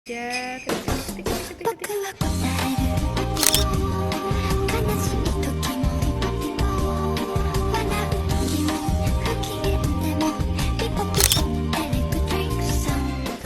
Ya, ketik, ketik, ketik, ketik, ketik. 僕は答える時も悲しい時も笑う時も不機嫌でもピポピポエレクトリックサウンド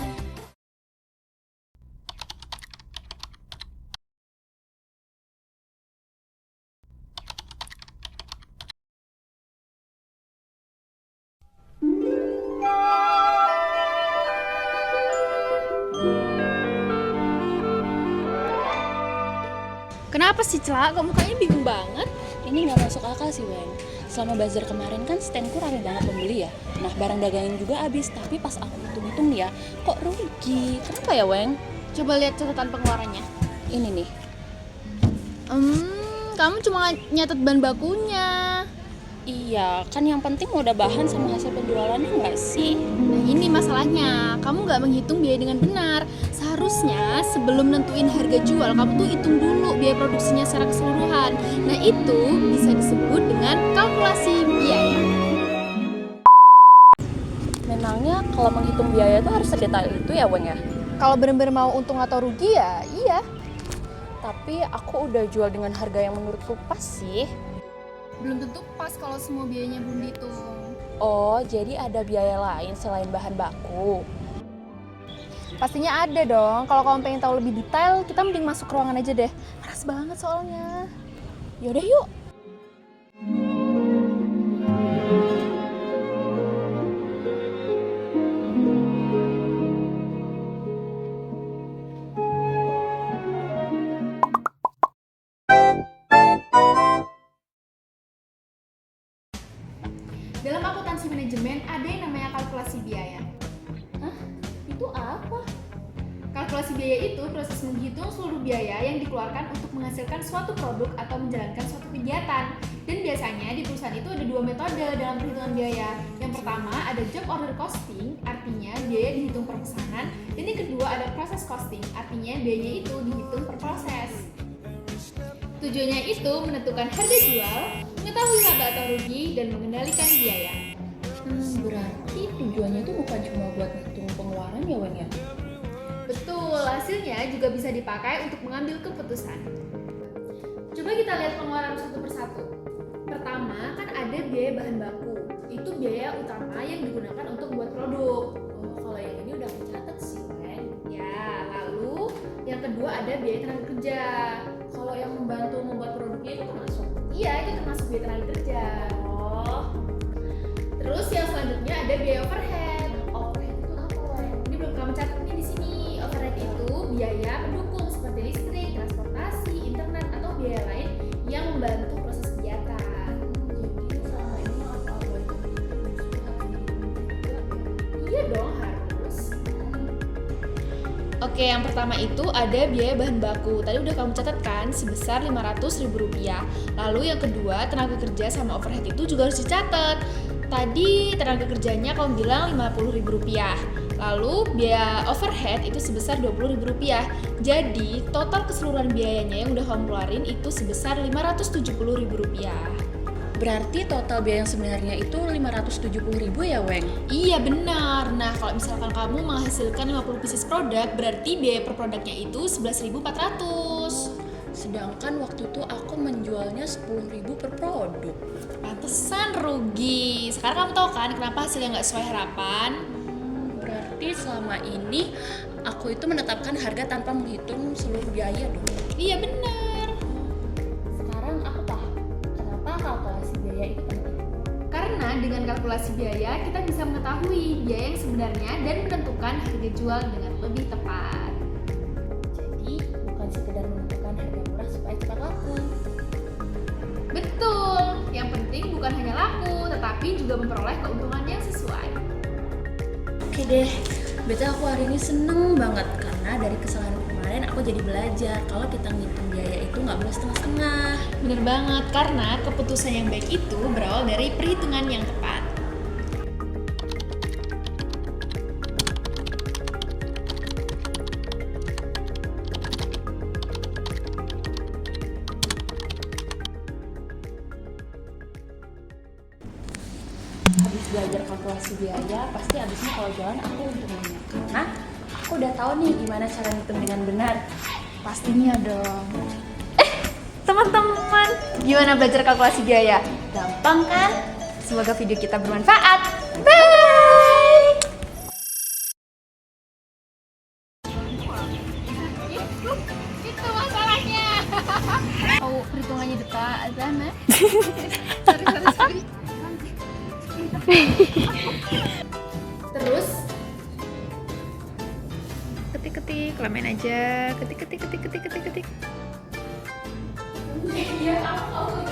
Kenapa sih, Cela? Kok mukanya bingung banget? Ini nggak masuk akal sih, Weng. Selama bazar kemarin kan standku rame banget pembeli ya. Nah, barang dagangan juga habis, tapi pas aku hitung-hitung nih ya, kok rugi. Kenapa ya, Weng? Coba lihat catatan pengeluarannya. Ini nih. Kamu cuma nyatet bahan bakunya. Iya, kan yang penting udah bahan sama hasil penjualannya nggak sih? Nah, ini masalahnya. Kamu nggak menghitung biaya dengan benar. Seharusnya sebelum nentuin harga jual, kamu tuh hitung dulu biaya produksinya secara keseluruhan. Nah, itu bisa disebut dengan kalkulasi biaya. Memangnya kalau menghitung biaya tuh harus sedetail itu ya, Weng ya? Kalau benar-benar mau untung atau rugi ya iya. Tapi aku udah jual dengan harga yang menurutku pas sih. Belum tentu pas kalau semua biayanya belum dihitung. Oh, jadi ada biaya lain selain bahan baku. Pastinya ada dong. Kalau kamu pengen tahu lebih detail, kita mending masuk ke ruangan aja deh. Panas banget soalnya. Yaudah yuk. Dalam akuntansi manajemen ada yang namanya kalkulasi biaya. Hah? Itu apa? Kalkulasi biaya itu proses menghitung seluruh biaya yang dikeluarkan untuk menghasilkan suatu produk atau menjalankan suatu kegiatan. Dan biasanya di perusahaan itu ada dua metode dalam perhitungan biaya. Yang pertama ada job order costing, artinya biaya dihitung per pesanan. Dan yang kedua ada process costing, artinya biayanya itu dihitung per proses. Tujuannya itu menentukan harga jual, mengetahui laba atau rugi, dan mengendalikan biaya. Berarti tujuannya itu bukan cuma buat ngitung pengeluaran ya, Weng ya? Betul, hasilnya juga bisa dipakai untuk mengambil keputusan. Coba kita lihat pengeluaran satu persatu. Pertama, kan ada biaya bahan baku. Itu biaya utama yang digunakan untuk membuat produk. Oh, kalau yang ini udah kecatat sih, Weng. Ya, lalu yang kedua ada biaya tenaga kerja. Kalau yang membantu membuat produknya itu termasuk. Iya, itu termasuk biaya tenaga kerja. Oh, Terus yang selanjutnya ada biaya overhead. overhead itu apa, Weng? Ini belum kamu catat nih di sini. Overhead itu biaya pendukung seperti listrik, transportasi, internet atau biaya lain yang membantu proses kegiatan. Jadi selama ini apa-apa itu Iya dong, harus. Oke, yang pertama itu ada biaya bahan baku. Tadi udah kamu catat kan, sebesar Rp500.000. Lalu yang kedua, tenaga kerja sama overhead itu juga harus dicatat. Tadi tenaga kerjanya kamu bilang Rp50.000. Lalu biaya overhead itu sebesar Rp20.000. Jadi total keseluruhan biayanya yang udah kamu keluarin itu sebesar Rp570.000. Berarti total biaya yang sebenarnya itu 570.000 ya, Weng? Iya benar. Nah, kalau misalkan kamu menghasilkan 50 pieces produk, berarti biaya per produknya itu 11.400. Sedangkan waktu itu aku menjualnya 10.000 per produk. Pantesan rugi. Sekarang kamu tahu kan kenapa hasilnya nggak sesuai harapan? Berarti selama ini aku itu menetapkan harga tanpa menghitung seluruh biaya dong. Iya benar. Sekarang aku paham kenapa kalkulasi biaya itu penting. Karena dengan kalkulasi biaya kita bisa mengetahui biaya yang sebenarnya dan menentukan harga jual dengan lebih tepat. Jadi bukan sekedar menentukan harga murah supaya cepat laku. Betul. Yang penting bukan hanya laku, tetapi juga memperoleh keuntungan yang sesuai. Oke deh, berarti aku hari ini seneng banget karena dari kesalahan kemarin aku jadi belajar kalau kita ngitung biaya itu nggak boleh setengah-setengah. Bener banget, karena keputusan yang baik itu berawal dari perhitungan yang tepat. Habis belajar kalkulasi biaya, pasti habisnya kalau jualan aku untungnya karena aku udah tahu nih gimana cara ngitung dengan benar. Pastinya dong. Teman-teman, gimana belajar kalkulasi biaya? Gampang kan? Semoga video kita bermanfaat. Bye! Itu masalahnya. Oh, perhitungannya dekat Azana. Sorry. Terus ketik, lamain aja. Ketik. Ya, aku